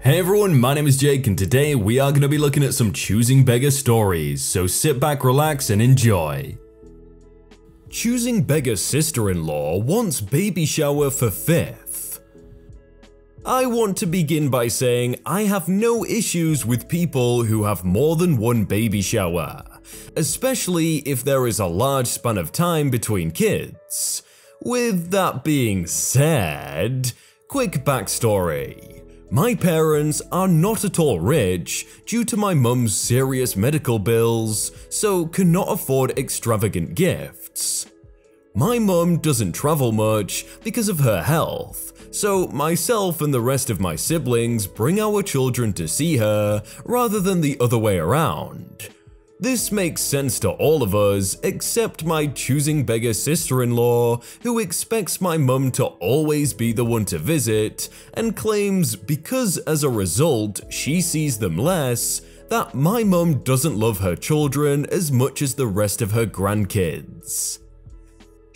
Hey everyone, my name is Jake and today we are going to be looking at some Choosing Beggars stories, so sit back, relax and enjoy. Choosing Beggars' sister-in-law wants baby shower for 5th. I want to begin by saying I have no issues with people who have more than one baby shower, especially if there is a large span of time between kids. With that being said, quick backstory. My parents are not at all rich due to my mum's serious medical bills, so cannot afford extravagant gifts. My mum doesn't travel much because of her health, so myself and the rest of my siblings bring our children to see her rather than the other way around. This makes sense to all of us except my Choosing Beggars sister-in-law, who expects my mum to always be the one to visit and claims because as a result she sees them less, that my mum doesn't love her children as much as the rest of her grandkids.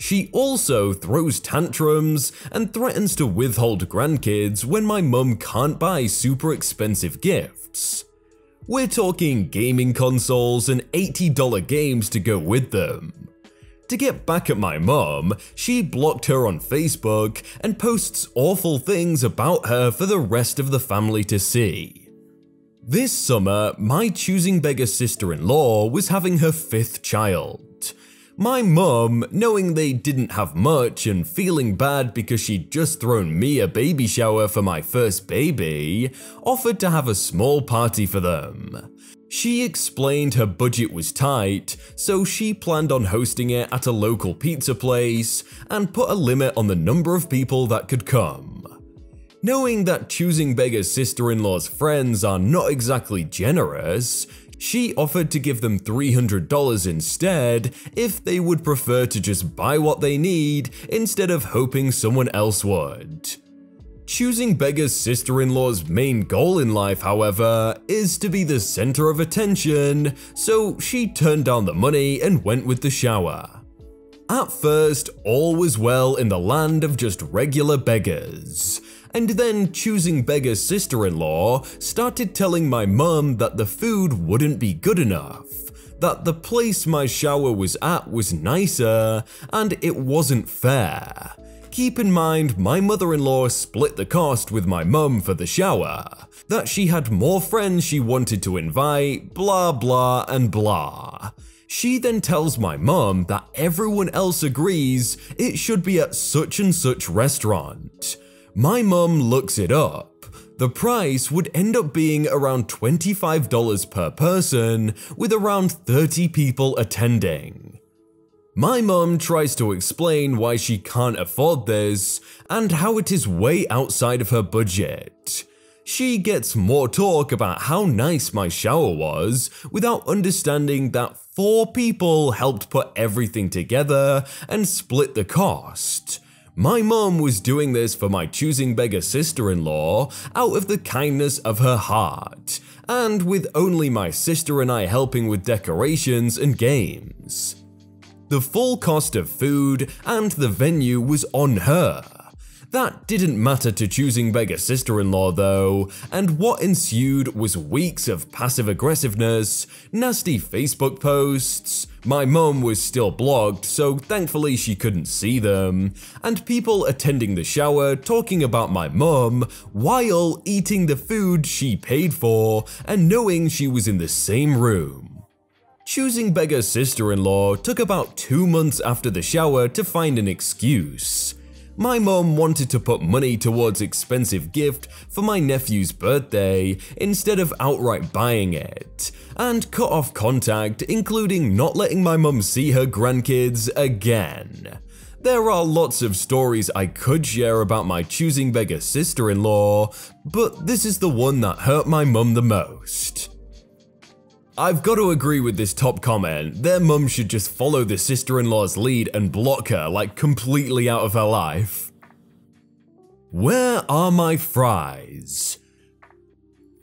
She also throws tantrums and threatens to withhold grandkids when my mum can't buy super expensive gifts. We're talking gaming consoles and $80 games to go with them. To get back at my mum, she blocked her on Facebook and posts awful things about her for the rest of the family to see. This summer, my Choosing Beggars sister-in-law was having her 5th child. My mum, knowing they didn't have much and feeling bad because she'd just thrown me a baby shower for my first baby, offered to have a small party for them. She explained her budget was tight, so she planned on hosting it at a local pizza place and put a limit on the number of people that could come. Knowing that Choosing Beggars' sister-in-law's friends are not exactly generous, she offered to give them $300 instead if they would prefer to just buy what they need instead of hoping someone else would. Choosing Beggars' sister-in-law's main goal in life, however, is to be the center of attention, so she turned down the money and went with the shower. At first, all was well in the land of just regular beggars. And then Choosing Beggars' sister-in-law started telling my mum that the food wouldn't be good enough, that the place my shower was at was nicer, and it wasn't fair. Keep in mind, my mother-in-law split the cost with my mum for the shower, that she had more friends she wanted to invite, blah blah and blah. She then tells my mum that everyone else agrees it should be at such and such restaurant. My mum looks it up. The price would end up being around $25 per person, with around 30 people attending. My mum tries to explain why she can't afford this and how it is way outside of her budget. She gets more talk about how nice my shower was without understanding that 4 people helped put everything together and split the cost. My mum was doing this for my Choosing Beggars sister-in-law out of the kindness of her heart, and with only my sister and I helping with decorations and games. The full cost of food and the venue was on her. That didn't matter to Choosing Beggars sister-in-law though, and what ensued was weeks of passive aggressiveness, nasty Facebook posts, my mum was still blocked so thankfully she couldn't see them, and people attending the shower talking about my mum while eating the food she paid for and knowing she was in the same room. Choosing Beggars sister-in-law took about 2 months after the shower to find an excuse. My mum wanted to put money towards expensive gift for my nephew's birthday instead of outright buying it, and cut off contact, including not letting my mum see her grandkids again. There are lots of stories I could share about my Choosing Beggars sister-in-law, but this is the one that hurt my mum the most. I've got to agree with this top comment. Their mum should just follow the sister-in-law's lead and block her like completely out of her life. Where are my fries?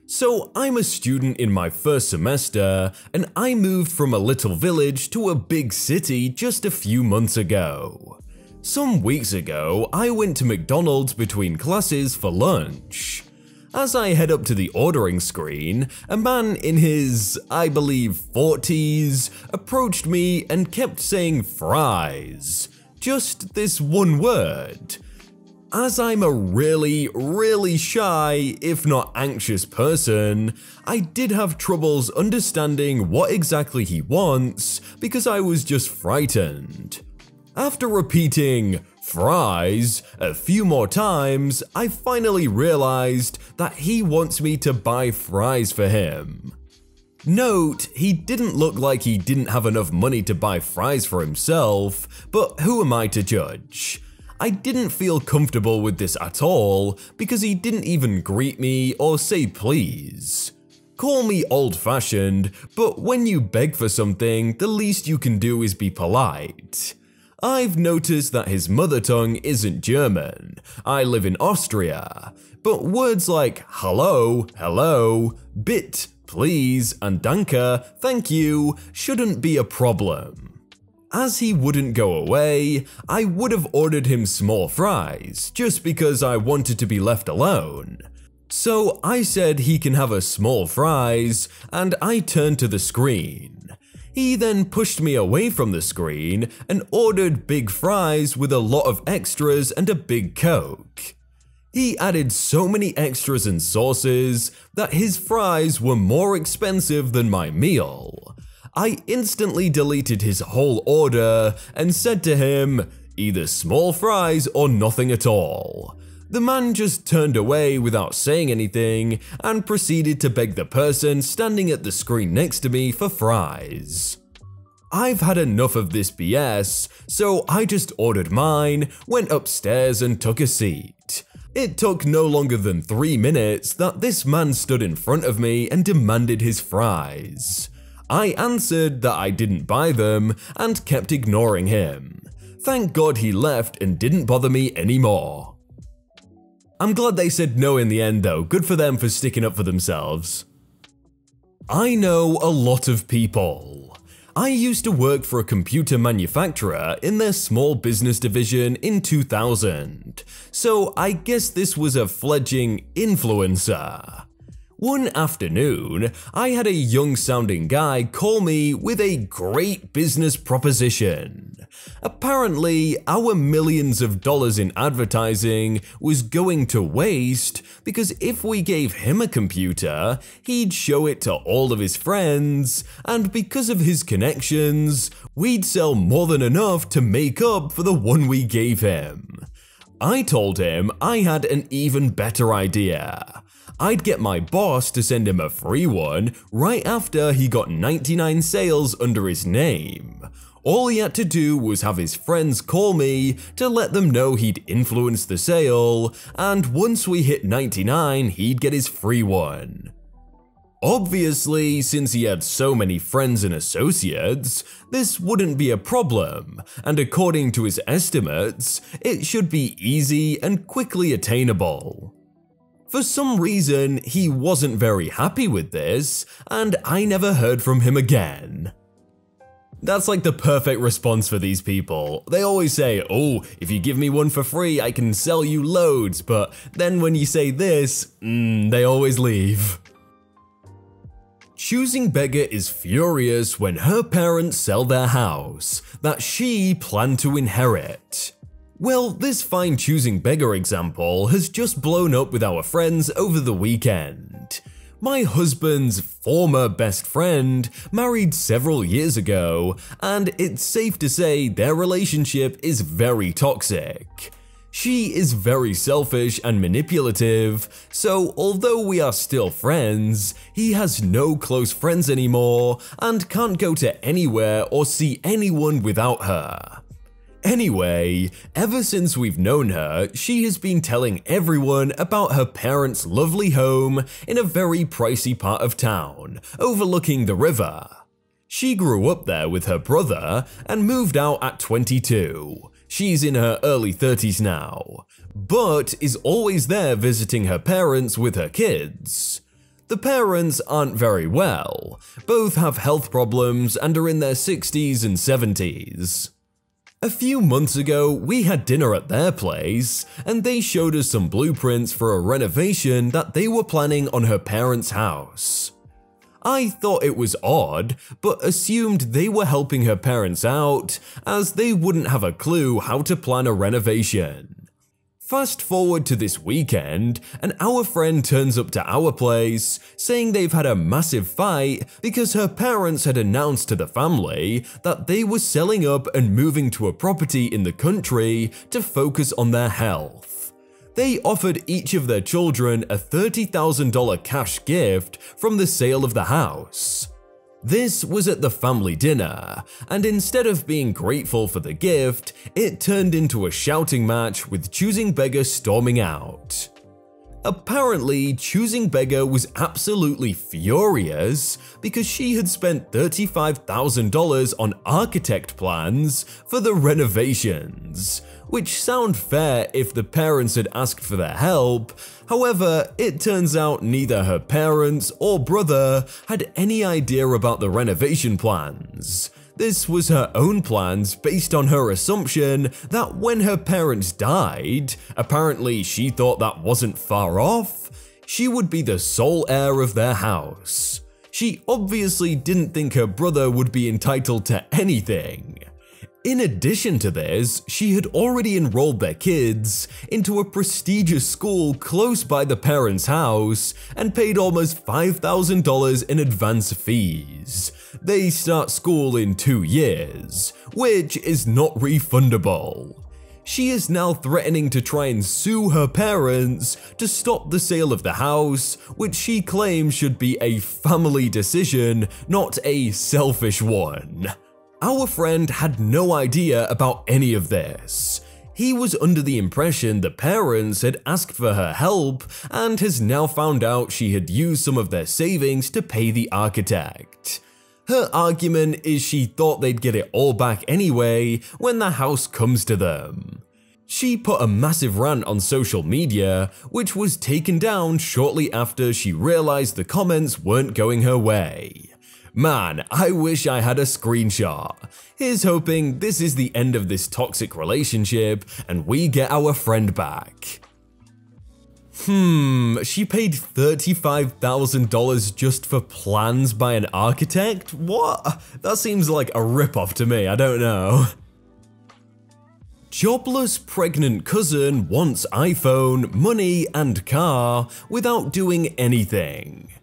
So I'm a student in my first semester and I moved from a little village to a big city just a few months ago. Some weeks ago, I went to McDonald's between classes for lunch. As I head up to the ordering screen, a man in his, I believe, 40s approached me and kept saying fries. Just this one word. As I'm a really shy, if not anxious person, I did have troubles understanding what exactly he wants because I was just frightened. After repeating fries a few more times, I finally realized that he wants me to buy fries for him. Note, he didn't look like he didn't have enough money to buy fries for himself, but who am I to judge? I didn't feel comfortable with this at all because he didn't even greet me or say please. Call me old-fashioned, but when you beg for something, the least you can do is be polite. I've noticed that his mother tongue isn't German. I live in Austria, but words like hello, bit, please, and danke, thank you, shouldn't be a problem. As he wouldn't go away, I would have ordered him small fries, just because I wanted to be left alone. So I said he can have a small fries, and I turned to the screen. He then pushed me away from the screen and ordered big fries with a lot of extras and a big Coke. He added so many extras and sauces that his fries were more expensive than my meal. I instantly deleted his whole order and said to him, either small fries or nothing at all. The man just turned away without saying anything and proceeded to beg the person standing at the screen next to me for fries. I've had enough of this BS, so I just ordered mine, went upstairs and took a seat. It took no longer than 3 minutes that this man stood in front of me and demanded his fries. I answered that I didn't buy them and kept ignoring him. Thank God he left and didn't bother me anymore. I'm glad they said no in the end though, good for them for sticking up for themselves. I know a lot of people. I used to work for a computer manufacturer in their small business division in 2000, so I guess this was a fledgling influencer. One afternoon, I had a young-sounding guy call me with a great business proposition. Apparently, our millions of dollars in advertising was going to waste because if we gave him a computer, he'd show it to all of his friends, and because of his connections, we'd sell more than enough to make up for the one we gave him. I told him I had an even better idea. I'd get my boss to send him a free one right after he got 99 sales under his name. All he had to do was have his friends call me to let them know he'd influenced the sale, and once we hit 99, he'd get his free one. Obviously, since he had so many friends and associates, this wouldn't be a problem, and according to his estimates, it should be easy and quickly attainable. For some reason, he wasn't very happy with this, and I never heard from him again. That's like the perfect response for these people. They always say, oh, if you give me one for free, I can sell you loads, but then when you say this, they always leave. Choosing Beggar is furious when her parents sell their house that she planned to inherit. Well, this fine Choosing Beggar example has just blown up with our friends over the weekend. My husband's former best friend married several years ago, and it's safe to say their relationship is very toxic. She is very selfish and manipulative, so although we are still friends, he has no close friends anymore and can't go to anywhere or see anyone without her. Anyway, ever since we've known her, she has been telling everyone about her parents' lovely home in a very pricey part of town, overlooking the river. She grew up there with her brother and moved out at 22. She's in her early 30s now, but is always there visiting her parents with her kids. The parents aren't very well, both have health problems and are in their 60s and 70s. A few months ago, we had dinner at their place, and they showed us some blueprints for a renovation that they were planning on her parents' house. I thought it was odd, but assumed they were helping her parents out, as they wouldn't have a clue how to plan a renovation. Fast forward to this weekend, and our friend turns up to our place, saying they've had a massive fight because her parents had announced to the family that they were selling up and moving to a property in the country to focus on their health. They offered each of their children a $30,000 cash gift from the sale of the house. This was at the family dinner, and instead of being grateful for the gift, it turned into a shouting match with Choosing Beggar storming out. Apparently, Choosing Beggar was absolutely furious because she had spent $35,000 on architect plans for the renovations, which sound fair if the parents had asked for their help. However, it turns out neither her parents or brother had any idea about the renovation plans. This was her own plans based on her assumption that when her parents died, apparently she thought that wasn't far off, she would be the sole heir of their house. She obviously didn't think her brother would be entitled to anything. In addition to this, she had already enrolled their kids into a prestigious school close by the parents' house and paid almost $5,000 in advance fees. They start school in 2 years, which is not refundable. She is now threatening to try and sue her parents to stop the sale of the house, which she claims should be a family decision, not a selfish one. Our friend had no idea about any of this. He was under the impression the parents had asked for her help and has now found out she had used some of their savings to pay the architect. Her argument is she thought they'd get it all back anyway when the house comes to them. She put a massive rant on social media, which was taken down shortly after she realized the comments weren't going her way. Man, I wish I had a screenshot. Here's hoping this is the end of this toxic relationship and we get our friend back. She paid $35,000 just for plans by an architect? What? That seems like a ripoff to me, I don't know. Jobless pregnant cousin wants iPhone, money, and car without doing anything.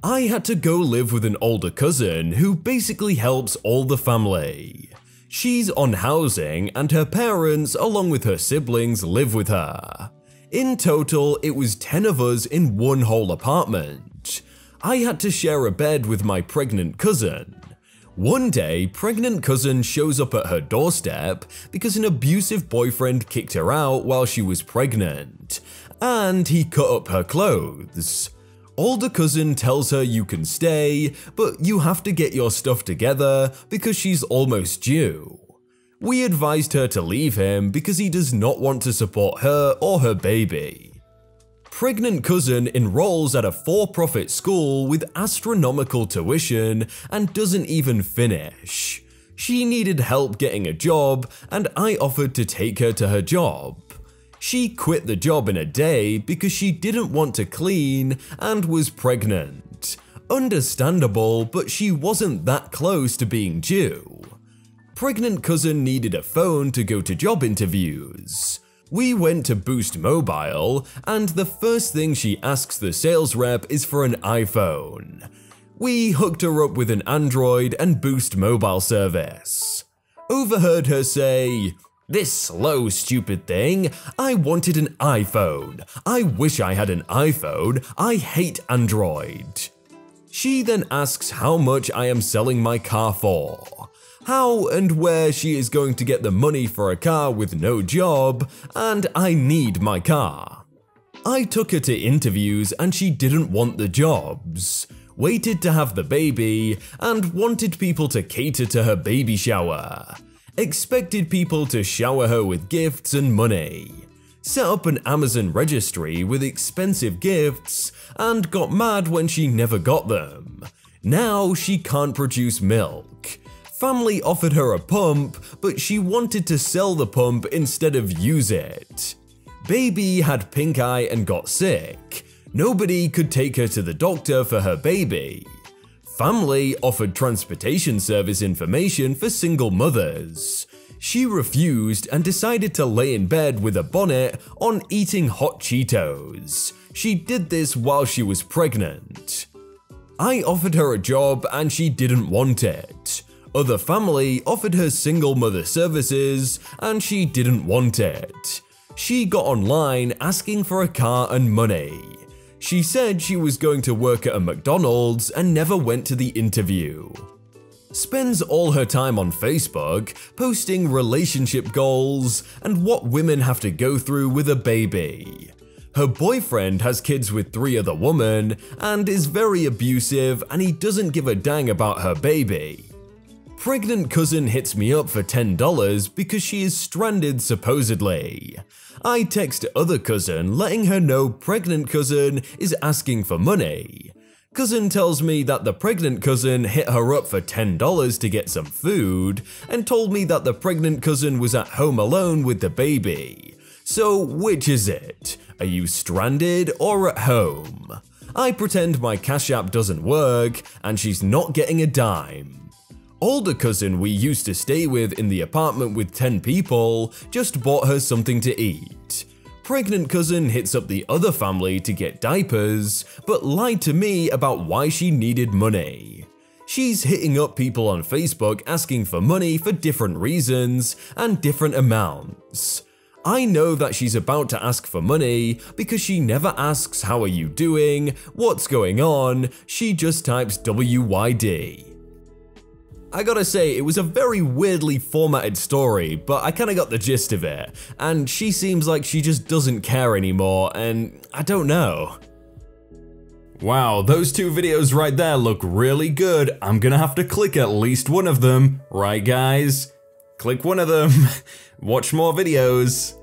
I had to go live with an older cousin who basically helps all the family. She's on housing and her parents, along with her siblings, live with her. In total, it was 10 of us in one whole apartment. I had to share a bed with my pregnant cousin. One day, pregnant cousin shows up at her doorstep because an abusive boyfriend kicked her out while she was pregnant, and he cut up her clothes. Older cousin tells her you can stay, but you have to get your stuff together because she's almost due. We advised her to leave him because he does not want to support her or her baby. Pregnant cousin enrolls at a for-profit school with astronomical tuition and doesn't even finish. She needed help getting a job, and I offered to take her to her job. She quit the job in a day because she didn't want to clean and was pregnant. Understandable, but she wasn't that close to being due. Pregnant cousin needed a phone to go to job interviews. We went to Boost Mobile, and the first thing she asks the sales rep is for an iPhone. We hooked her up with an Android and Boost Mobile service. Overheard her say, "This slow, stupid thing. I wanted an iPhone. I wish I had an iPhone. I hate Android." She then asks how much I am selling my car for, how and where she is going to get the money for a car with no job, and I need my car. I took her to interviews and she didn't want the jobs, waited to have the baby, and wanted people to cater to her baby shower. Expected people to shower her with gifts and money, set up an Amazon registry with expensive gifts, and got mad when she never got them. Now she can't produce milk. Family offered her a pump, but she wanted to sell the pump instead of use it. Baby had pink eye and got sick. Nobody could take her to the doctor for her baby. Family offered transportation service information for single mothers. She refused and decided to lay in bed with a bonnet on eating hot Cheetos. She did this while she was pregnant. I offered her a job and she didn't want it. Other family offered her single mother services and she didn't want it. She got online asking for a car and money. She said she was going to work at a McDonald's and never went to the interview. Spends all her time on Facebook posting relationship goals and what women have to go through with a baby. Her boyfriend has kids with 3 other women and is very abusive, and he doesn't give a dang about her baby. Pregnant cousin hits me up for $10 because she is stranded supposedly. I text other cousin letting her know pregnant cousin is asking for money. Cousin tells me that the pregnant cousin hit her up for $10 to get some food and told me that the pregnant cousin was at home alone with the baby. So which is it? Are you stranded or at home? I pretend my Cash App doesn't work and she's not getting a dime. Older cousin we used to stay with in the apartment with 10 people just bought her something to eat. Pregnant cousin hits up the other family to get diapers, but lied to me about why she needed money. She's hitting up people on Facebook asking for money for different reasons and different amounts. I know that she's about to ask for money because she never asks how are you doing, what's going on, she just types WYD. I gotta say, it was a very weirdly formatted story, but I kinda got the gist of it, and she seems like she just doesn't care anymore, and I don't know. Wow, those 2 videos right there look really good. I'm gonna have to click at least one of them, right guys? Click one of them. Watch more videos.